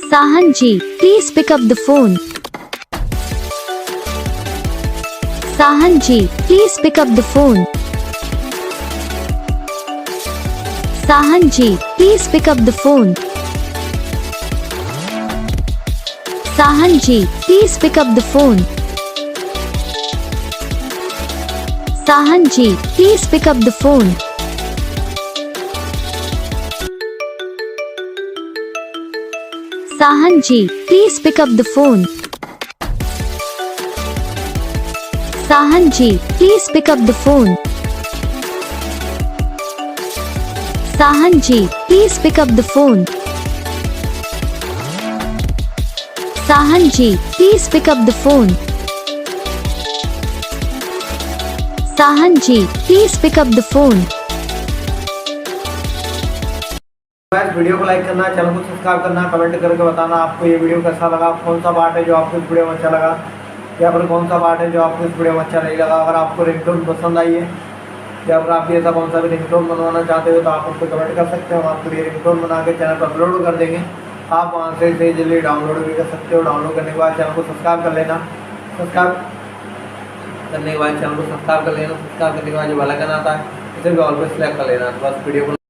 Shahin ji, please pick up the phone. Shahin ji, please pick up the phone. Shahin ji, please pick up the phone. Shahin ji, please pick up the phone. Shahin ji, please pick up the phone. Shahin ji, please pick up the phone. Shahin ji, please pick up the phone. Shahin ji, please pick up the phone. Shahin ji, please pick up the phone. Shahin ji, please pick up the phone. Video को like करना, channel को subscribe करना, comment करके बताना आपको ये video कैसा लगा, कौन सा पार्ट है जो आपको इस वीडियो में अच्छा लगा या फिर कौन सा पार्ट है जो आपको इस वीडियो में अच्छा नहीं लगा। अगर आपको रिंगटोन पसंद आई है या फिर आप ऐसा कौन सा भी रिंगटोन बनवाना चाहते हो तो आप उसको कमेंट कर सकते हो। हम आपके लिए रिंगटोन बना के चैनल पर अपलोड कर देंगे। आप वहाँ से इसे जल्दी डाउनलोड भी कर सकते हो। डाउनलोड करने के बाद चैनल को सब्सक्राइब कर लेना। सब्सक्राइब करने के बाद चैनल को सब्सक्राइब कर लेना। सब्सक्राइब करने के बाद जो बेल आइकन आता है उसे भी ऑल पे सेलेक्ट कर लेना। तो बस वीडियो को